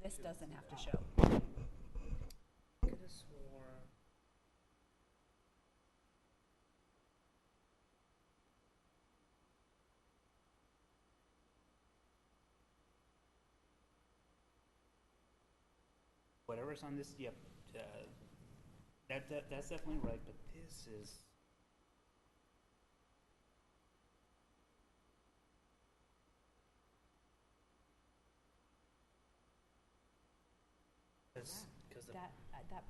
This doesn't have to show. Could have swore. Whatever's on this, yep, that's definitely right, but this is. Because That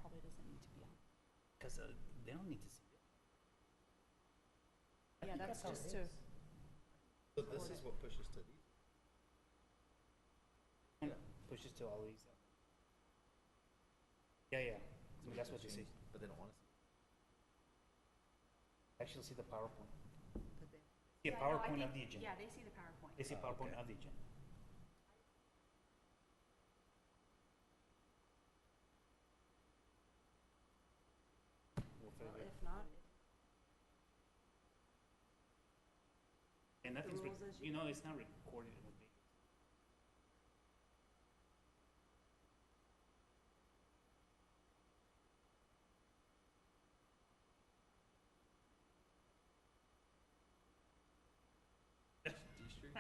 probably doesn't need to be on. they don't need to see it. Yeah, that's just to, So this is what pushes to these. And pushes to all these. Yeah. So that's what you see. But they don't want to see. Actually, see the PowerPoint. Yeah, See a no, I PowerPoint of think- the agenda. Yeah, they see the PowerPoint. They see a PowerPoint okay. of the agenda. We'll figure it. If not, And nothing's, rules as you know, it's not recorded with video. D Street?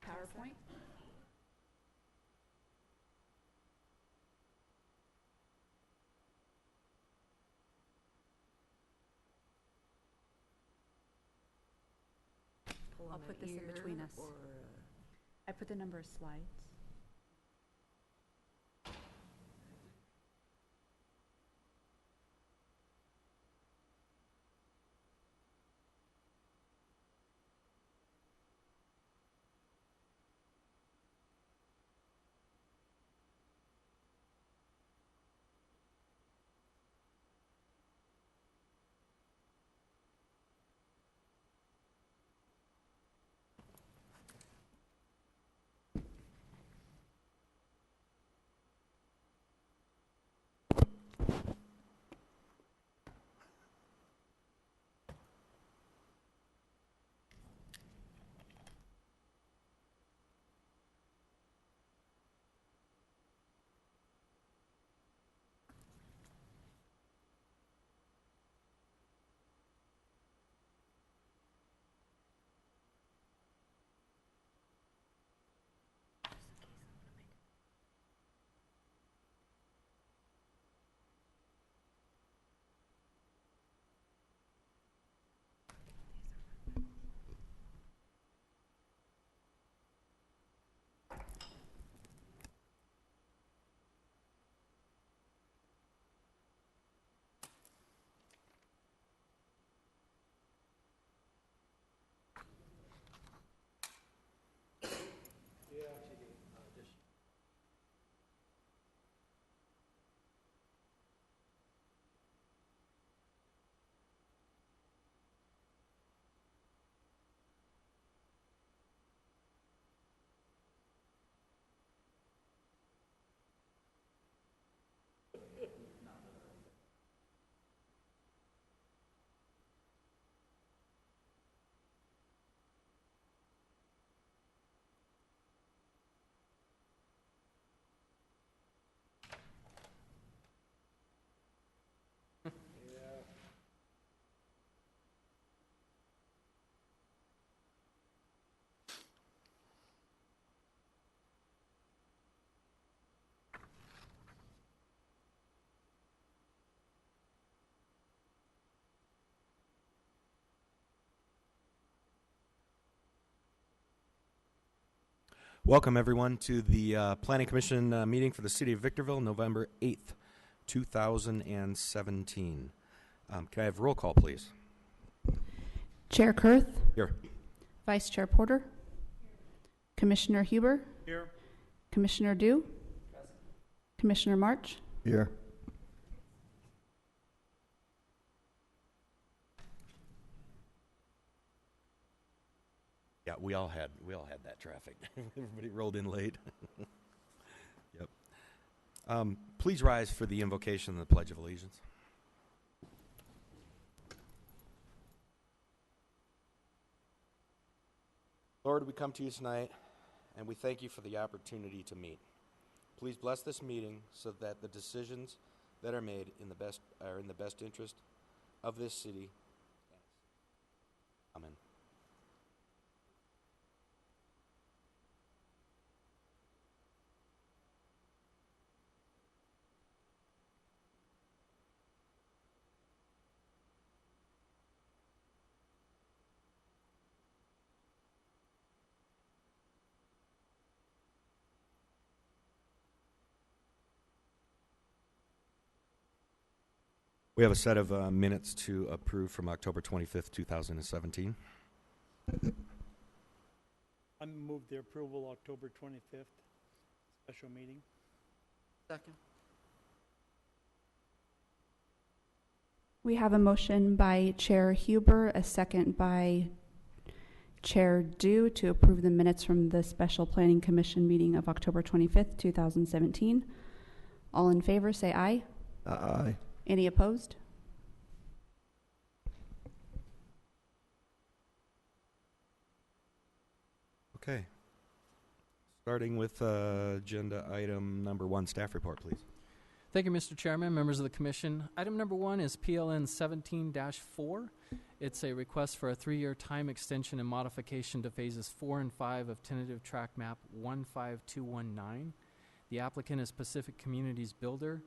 PowerPoint? I'll put this in between us. I put the number of slides. Welcome, everyone, to the Planning Commission meeting for the City of Victorville, November 8th, 2017. Can I have roll call, please? Chair Kurth? Here. Vice Chair Porter? Commissioner Huber? Here. Commissioner Dew? Commissioner March? Here. Yeah, we all had that traffic. Everybody rolled in late. Yep. Please rise for the invocation and the Pledge of Allegiance. Lord, we come to you tonight, and we thank you for the opportunity to meet. Please bless this meeting so that the decisions that are made are in the best interest of this city. Amen. We have a set of minutes to approve from October 25th, 2017. I move the approval October 25th, special meeting. Second. We have a motion by Chair Huber, a second by Chair Dew to approve the minutes from the Special Planning Commission meeting of October 25th, 2017. All in favor, say aye. Aye. Any opposed? Okay. Starting with agenda item number 1, staff report, please. Thank you, Mr. Chairman, members of the Commission. Item number 1 is PLN 17-4. It's a request for a 3-year time extension and modification to phases 4 and 5 of tentative track map 15219. The applicant is Pacific Communities Builder,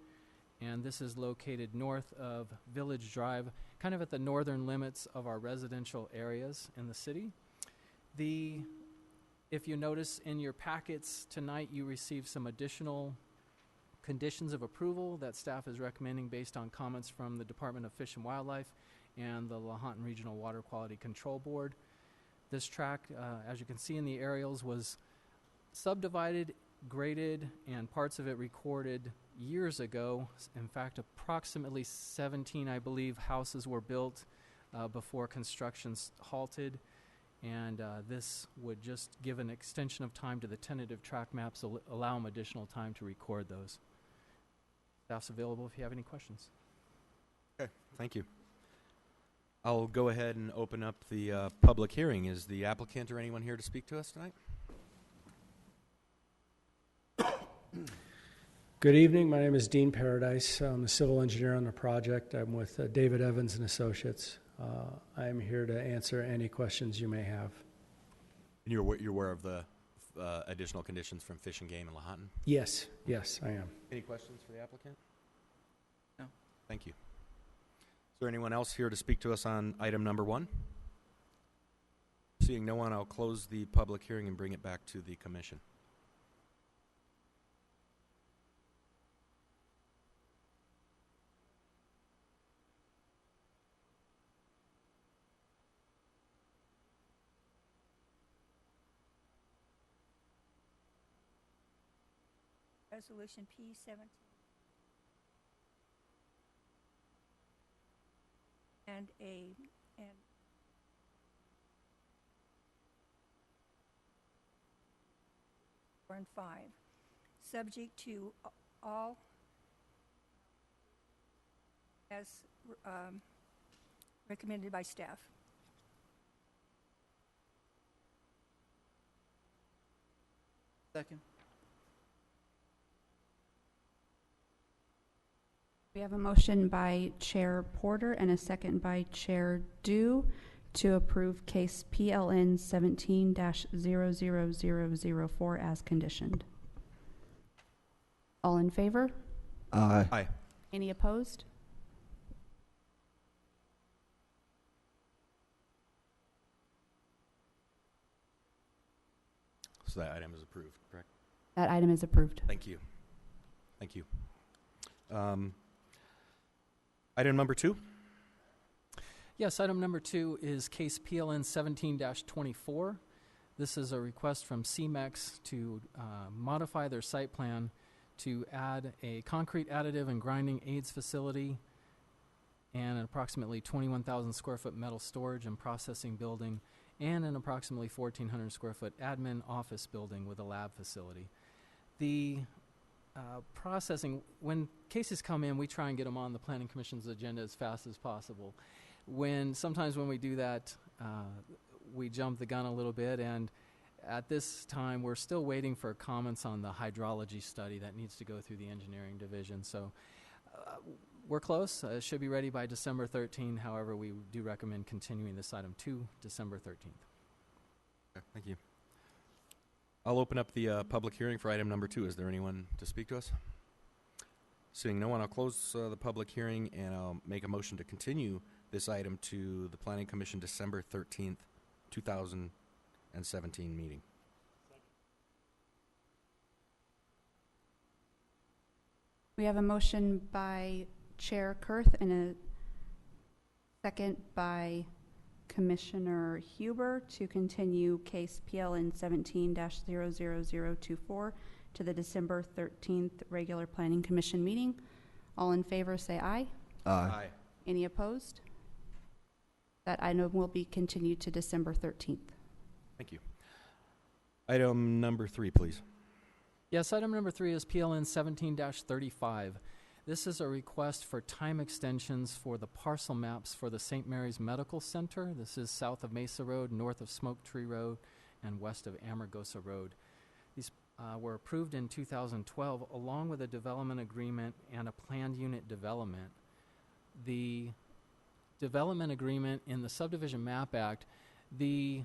and this is located north of Village Drive, kind of at the northern limits of our residential areas in the city. If you notice in your packets tonight, you received some additional conditions of approval that staff is recommending based on comments from the Department of Fish and Wildlife and the Lahontan Regional Water Quality Control Board. This tract, as you can see in the aerials, was subdivided, graded, and parts of it recorded years ago. In fact, approximately 17, I believe, houses were built before construction halted, and this would just give an extension of time to the tentative track maps, allow them additional time to record those. Staff's available if you have any questions. Okay, thank you. I'll go ahead and open up the public hearing. Is the applicant or anyone here to speak to us tonight? Good evening. My name is Dean Paradise. I'm a civil engineer on the project. I'm with David Evans and Associates. I am here to answer any questions you may have. And you're aware of the additional conditions from Fish and Game and Lahontan? Yes, I am. Any questions for the applicant? No. Thank you. Is there anyone else here to speak to us on item number 1? Seeing no one, I'll close the public hearing and bring it back to the commission. Resolution P-17 and 4 and 5, subject to all as recommended by staff. Second. We have a motion by Chair Porter and a second by Chair Dew to approve case PLN 17-00004 as conditioned. All in favor? Aye. Aye. Any opposed? So that item is approved, correct? That item is approved. Thank you. Thank you. Item number 2? Yes, item number 2 is case PLN 17-24. This is a request from CMEX to modify their site plan to add a concrete additive and grinding aids facility and an approximately 21,000 square foot metal storage and processing building and an approximately 1,400 square foot admin office building with a lab facility. The processing, when cases come in, we try and get them on the Planning Commission's agenda as fast as possible. Sometimes when we do that, we jump the gun a little bit, and at this time, we're still waiting for comments on the hydrology study that needs to go through the engineering division. So we're close. It should be ready by December 13th. However, we do recommend continuing this item to December 13th. Okay, thank you. I'll open up the public hearing for item number 2. Is there anyone to speak to us? Seeing no one, I'll close the public hearing, and I'll make a motion to continue this item to the Planning Commission December 13th, 2017 meeting. We have a motion by Chair Kurth and a second by Commissioner Huber to continue case PLN 17-00024 to the December 13th regular Planning Commission meeting. All in favor say aye. Aye. Any opposed? That item will be continued to December 13th. Thank you. Item number 3, please. Yes, item number 3 is PLN 17-35. This is a request for time extensions for the parcel maps for the St. Mary's Medical Center. This is south of Mesa Road, north of Smoke Tree Road, and west of Amargosa Road. These were approved in 2012 along with a development agreement and a planned unit development. The development agreement in the Subdivision Map Act, the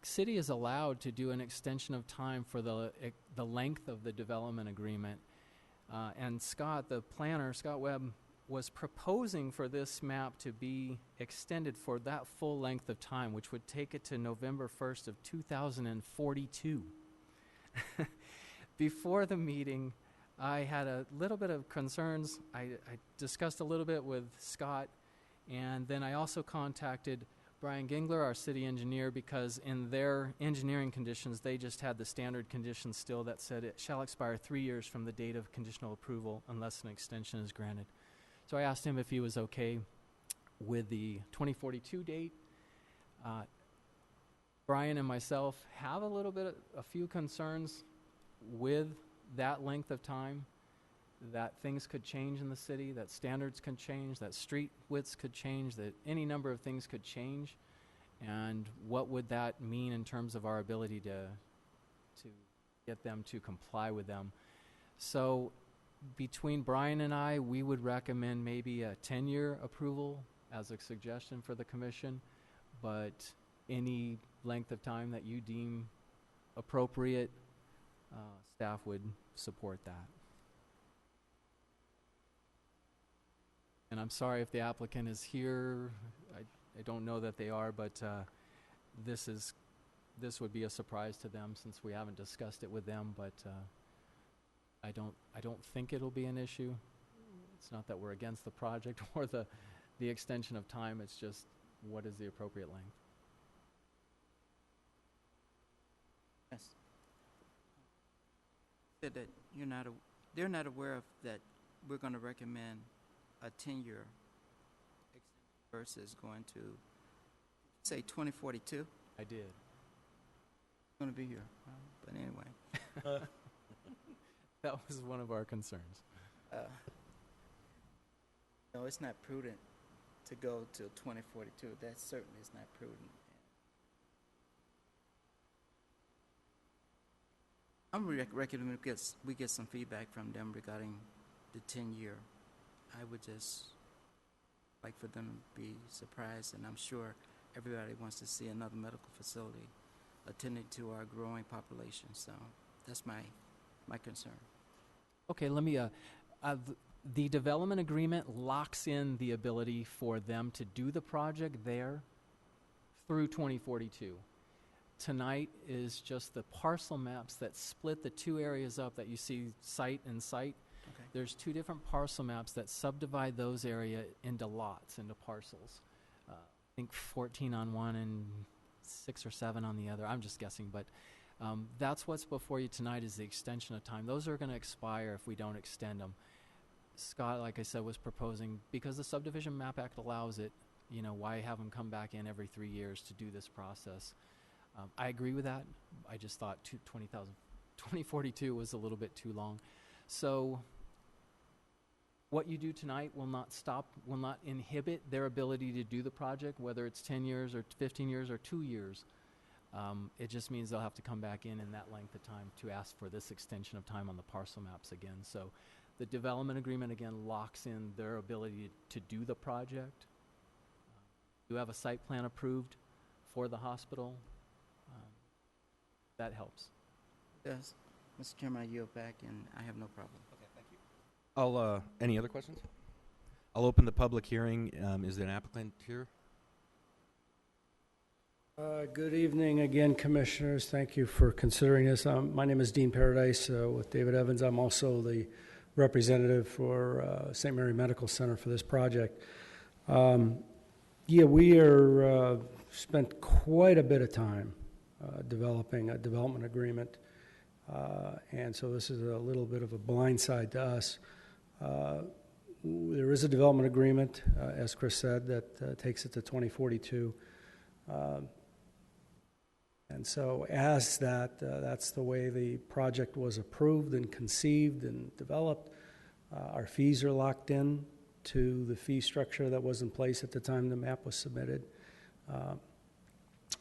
city is allowed to do an extension of time for the length of the development agreement. And Scott, the planner, Scott Webb, was proposing for this map to be extended for that full length of time, which would take it to November 1st of 2042. Before the meeting, I had a little bit of concerns. I discussed a little bit with Scott, and then I also contacted Brian Gingler, our city engineer, because in their engineering conditions, they just had the standard conditions still that said it shall expire 3 years from the date of conditional approval unless an extension is granted. So I asked him if he was okay with the 2042 date. Brian and myself have a few concerns with that length of time, that things could change in the city, that standards could change, that street widths could change, that any number of things could change. And what would that mean in terms of our ability to get them to comply with them? So between Brian and I, we would recommend maybe a 10-year approval as a suggestion for the commission, but any length of time that you deem appropriate, staff would support that. And I'm sorry if the applicant is here. I don't know that they are, but this would be a surprise to them since we haven't discussed it with them. But I don't think it'll be an issue. It's not that we're against the project or the extension of time. It's just what is the appropriate length. Yes. Said that they're not aware of that we're going to recommend a 10-year extension versus going to, say, 2042. I did. Going to be here. But anyway. That was one of our concerns. No, it's not prudent to go till 2042. That certainly is not prudent. I'm recommending we get some feedback from them regarding the 10-year. I would just like for them to be surprised, and I'm sure everybody wants to see another medical facility attending to our growing population. So that's my concern. Okay, let me. The development agreement locks in the ability for them to do the project there through 2042. Tonight is just the parcel maps that split the two areas up that you see site and site. Okay. There's two different parcel maps that subdivide those area into lots, into parcels. I think 14 on one and 6 or 7 on the other. I'm just guessing, but that's what's before you tonight is the extension of time. Those are going to expire if we don't extend them. Scott, like I said, was proposing, because the Subdivision Map Act allows it, why have them come back in every 3 years to do this process? I agree with that. I just thought 2042 was a little bit too long. So what you do tonight will not inhibit their ability to do the project, whether it's 10 years or 15 years or 2 years. It just means they'll have to come back in that length of time to ask for this extension of time on the parcel maps again. So the development agreement, again, locks in their ability to do the project. You have a site plan approved for the hospital. That helps. Yes, Mr. Chairman, I yield back, and I have no problem. Okay, thank you. Any other questions? I'll open the public hearing. Is there an applicant here? Good evening again, Commissioners. Thank you for considering this. My name is Dean Paradise with David Evans. I'm also the representative for St. Mary Medical Center for this project. We spent quite a bit of time developing a development agreement, and so this is a little bit of a blindside to us. There is a development agreement, as Chris said, that takes it to 2042. And so as that's the way the project was approved and conceived and developed. Our fees are locked in to the fee structure that was in place at the time the map was submitted.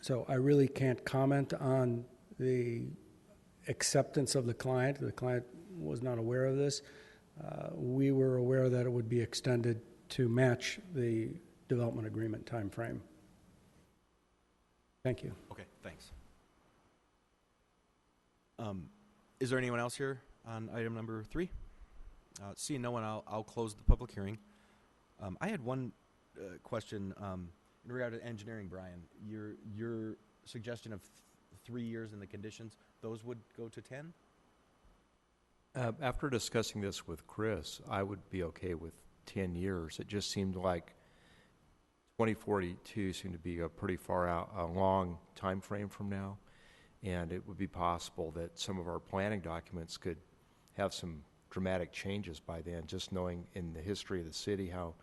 So I really can't comment on the acceptance of the client. The client was not aware of this. We were aware that it would be extended to match the development agreement time frame. Thank you. Okay, thanks. Is there anyone else here on item number 3? Seeing no one, I'll close the public hearing. I had one question in regard to engineering, Brian. Your suggestion of 3 years in the conditions, those would go to 10? After discussing this with Chris, I would be okay with 10 years. It just seemed like 2042 seemed to be a pretty far out, a long time frame from now, and it would be possible that some of our planning documents could have some dramatic changes by then, just knowing in the history of the city how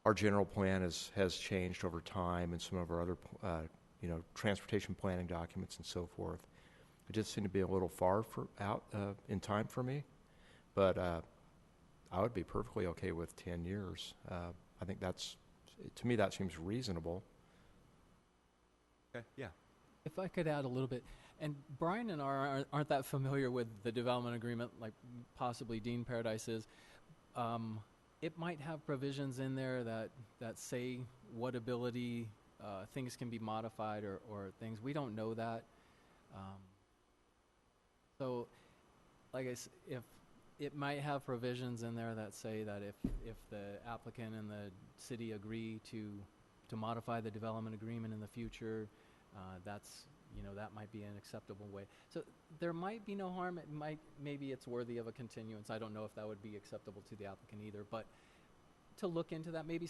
our general plan has changed over time, and some of our other transportation planning documents and so forth. It just seemed to be a little far out in time for me, but I would be perfectly okay with 10 years. I think to me, that seems reasonable. Okay, yeah. If I could add a little bit, and Brian and I aren't that familiar with the development agreement like possibly Dean Paradise is. It might have provisions in there that say what ability things can be modified or things. We don't know that. So, like I said, if it might have provisions in there that say that if the applicant and the city agree to modify the development agreement in the future, that might be an acceptable way. So there might be no harm. Maybe it's worthy of a continuance. I don't know if that would be acceptable to the applicant either, but to look into that, maybe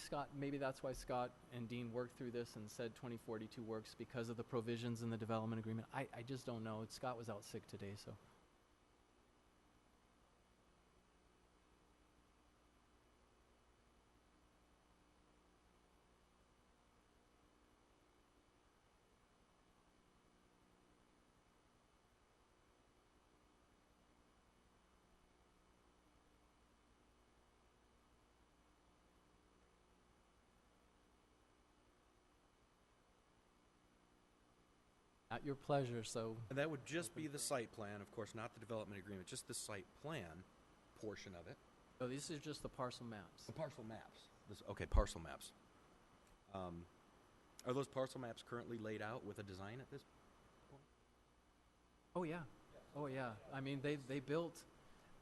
that's why Scott and Dean worked through this and said 2042 works because of the provisions in the development agreement. I just don't know. Scott was out sick today, so. At your pleasure, so. And that would just be the site plan, of course, not the development agreement, just the site plan portion of it. Oh, these are just the parcel maps. The parcel maps. Okay, parcel maps. Are those parcel maps currently laid out with a design at this point? Oh, yeah. Oh, yeah. I mean, they built,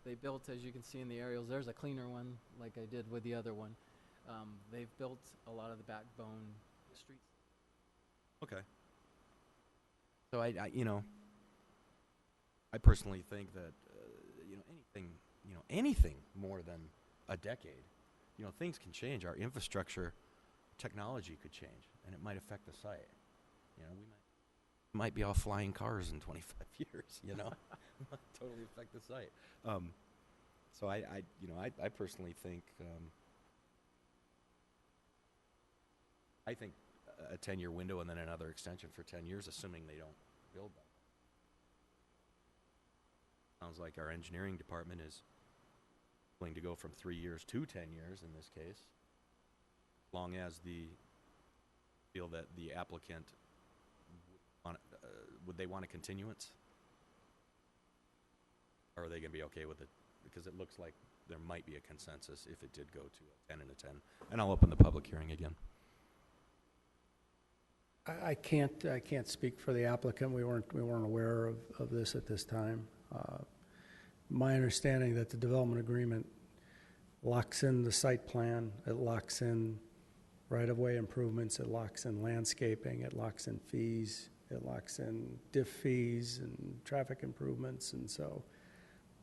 as you can see in the aerials, there's a cleaner one like I did with the other one. They've built a lot of the backbone streets. Okay. So I personally think that anything more than a decade, things can change. Our infrastructure, technology could change, and it might affect the site. We might be all flying cars in 25 years. Might totally affect the site. So I personally think I think a 10-year window and then another extension for 10 years, assuming they don't build that. Sounds like our engineering department is willing to go from 3 years to 10 years in this case, as long as feel that the applicant Would they want a continuance? Or are they going to be okay with it? Because it looks like there might be a consensus if it did go to a 10 and a 10. And I'll open the public hearing again. I can't speak for the applicant. We weren't aware of this at this time. My understanding that the development agreement locks in the site plan, it locks in right-of-way improvements, it locks in landscaping, it locks in fees, it locks in diff fees and traffic improvements, and so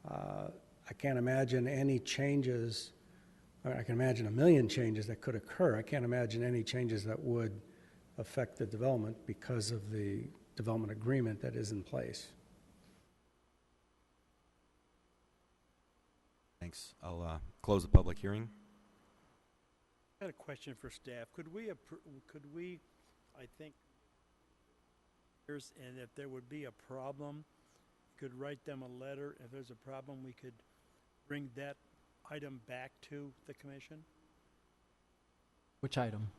I can't imagine any changes. I can imagine a million changes that could occur. I can't imagine any changes that would affect the development because of the development agreement that is in place. Thanks. I'll close the public hearing. I had a question for staff. Could we, I think, and if there would be a problem, could write them a letter. If there's a problem, we could bring that item back to the commission? Which item?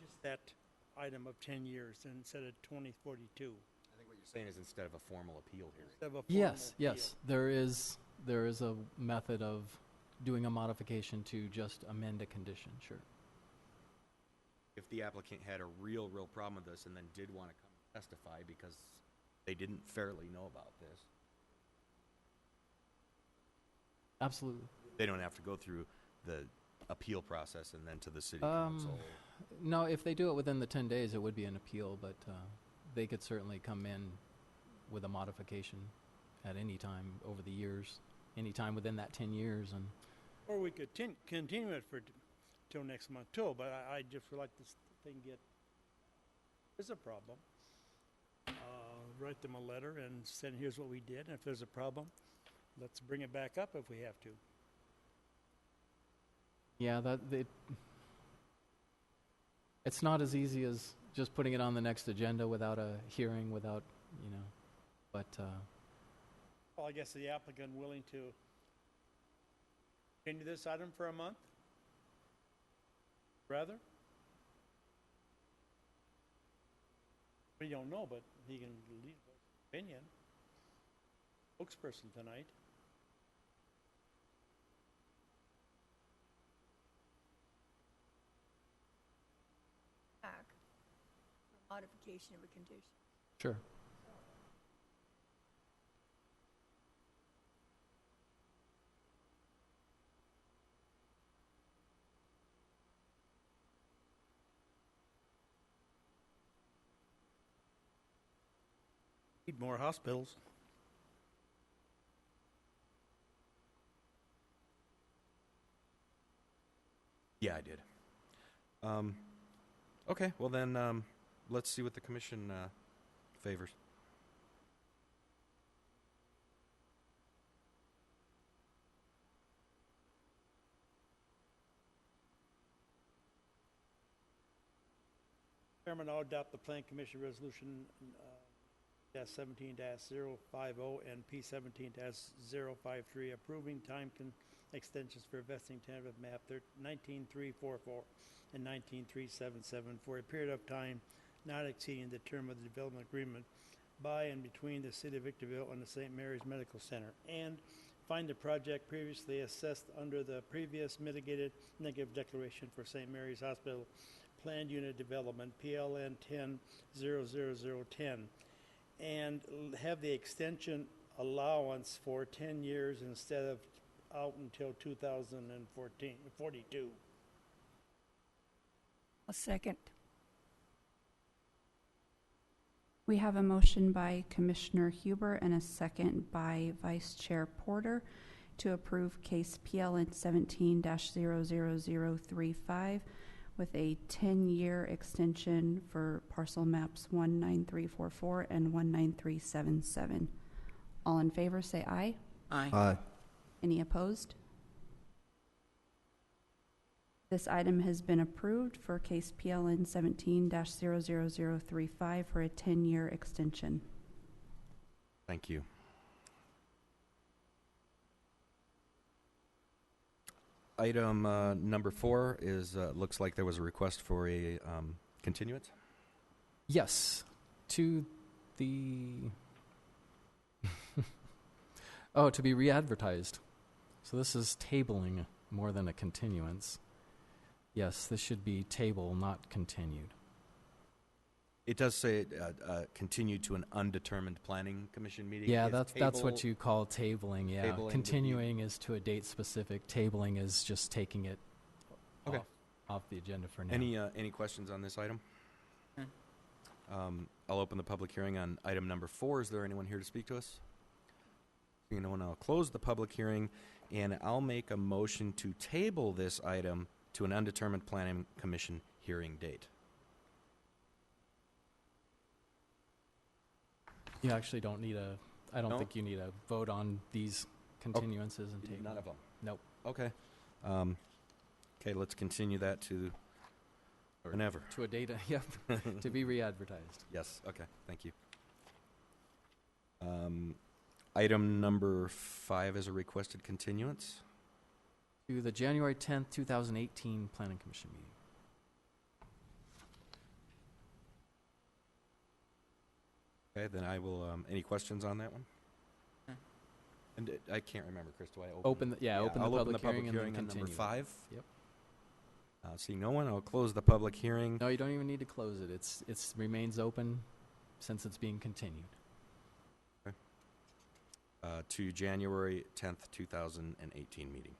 Just that item of 10 years instead of 2042. I think what you're saying is instead of a formal appeal here. Instead of a Yes, formal yes. There is a method of doing a modification to just amend a condition, sure. If the applicant had a real problem with this and then did want to come testify because they didn't fairly know about this, Absolutely. they don't have to go through the appeal process and then to the city council. No, if they do it within the 10 days, it would be an appeal, but they could certainly come in with a modification at any time over the years, any time within that 10 years. And Or we could continue it till next month too, but I just would like this thing there's a problem. Write them a letter and send, here's what we did, and if there's a problem, let's bring it back up if we have to. yeah, it's not as easy as just putting it on the next agenda without a hearing, without, but Well, I guess the applicant willing to continue this item for a month? Rather? We don't know, but he can leave his opinion. Spokesperson tonight. Back for modification of a condition. sure. Need more hospitals. Yeah, I did. Okay, well then, let's see what the commission favors. Chairman, I'll adopt the Plan Commission Resolution -17-050 and P17-053 approving time extensions for vesting tentative map 19344 and 19377 for a period of time not exceeding the term of the development agreement by and between the City of Victorville and the St. Mary's Medical Center, and find the project previously assessed under the previous mitigated negative declaration for St. Mary's Hospital Planned Unit Development, PLN 10-00010, and have the extension allowance for 10 years instead of out until 2042. A second. We have a motion by Commissioner Huber and a second by Vice Chair Porter to approve case PLN 17-00035 with a 10-year extension for parcel maps 19344 and 19377. All in favor say aye. Aye. Aye. Any opposed? This item has been approved for case PLN 17-00035 for a 10-year extension. Thank you. Item number 4 is, looks like there was a request for a continuance. Yes, to Oh, to be re-advertised. So this is tabling more than a continuance. Yes, this should be table, not continued. It does say continue to an undetermined planning commission meeting. Yeah, Is that's what table- you call tabling, yeah. Tabling would be- Continuing is to a date specific. Tabling is just taking it Okay. off the agenda for now. Any questions on this item? I'll open the public hearing on item number 4. Is there anyone here to speak to us? Seeing no one, I'll close the public hearing, and I'll make a motion to table this item to an undetermined planning commission hearing date. You actually don't need I don't No? think you need a vote on these continuances and tables. None of them? Nope. Okay. Okay, let's continue that to whenever. To a date, yep, to be re-advertised. Yes, okay, thank you. Item number 5 is a requested continuance. To the January 10th, 2018 Planning Commission meeting. Okay, then I will, any questions on that one? No. And I can't remember, Chris, do I open? Open the I'll open the public public hearing and hearing then on number continue. 5. Yep. Seeing no one, I'll close the public hearing. No, you don't even need to close it. It's remains open since it's being continued. To January 10th, 2018 meeting.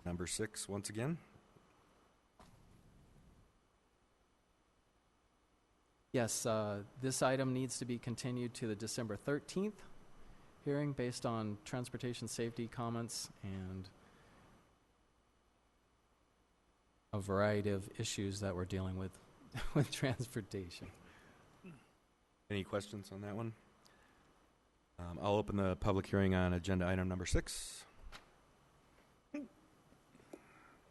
Number 6, once again. Yes, this item needs to be continued to the December 13th hearing based on transportation safety comments and a variety of issues that we're dealing with with transportation. Any questions on that one? I'll open the public hearing on agenda item number 6.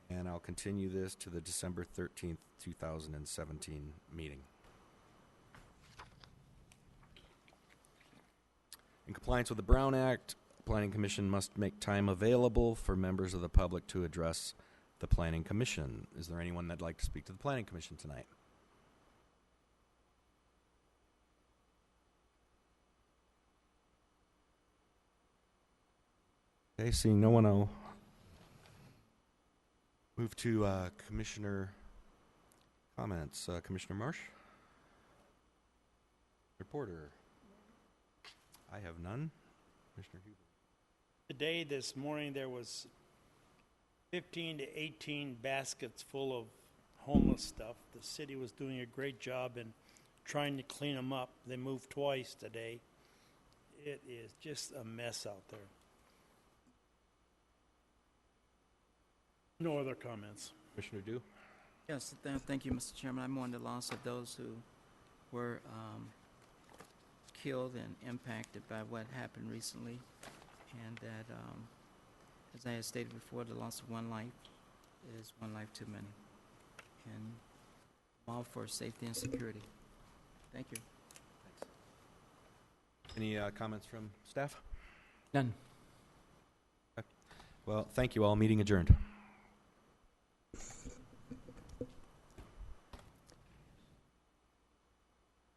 And I'll continue this to the December 13th, 2017 meeting. In compliance with the Brown Act, Planning Commission must make time available for members of the public to address the Planning Commission. Is there anyone that'd like to speak to the Planning Commission tonight? Okay, seeing no one, I'll move to Commissioner comments. Commissioner Marsh? Reporter? I have none. Commissioner Huber? Today, this morning, there was 15 to 18 baskets full of homeless stuff. The city was doing a great job in trying to clean them up. They moved twice today. It is just a mess out there. No other comments. Commissioner Dew? Yes, thank you, Mr. Chairman. I mourn the loss of those who were killed and impacted by what happened recently, and that, as I had stated before, the loss of one life is one life too many. And I'm all for safety and security. Thank you. Any comments from staff? None. Well, thank you all. Meeting adjourned.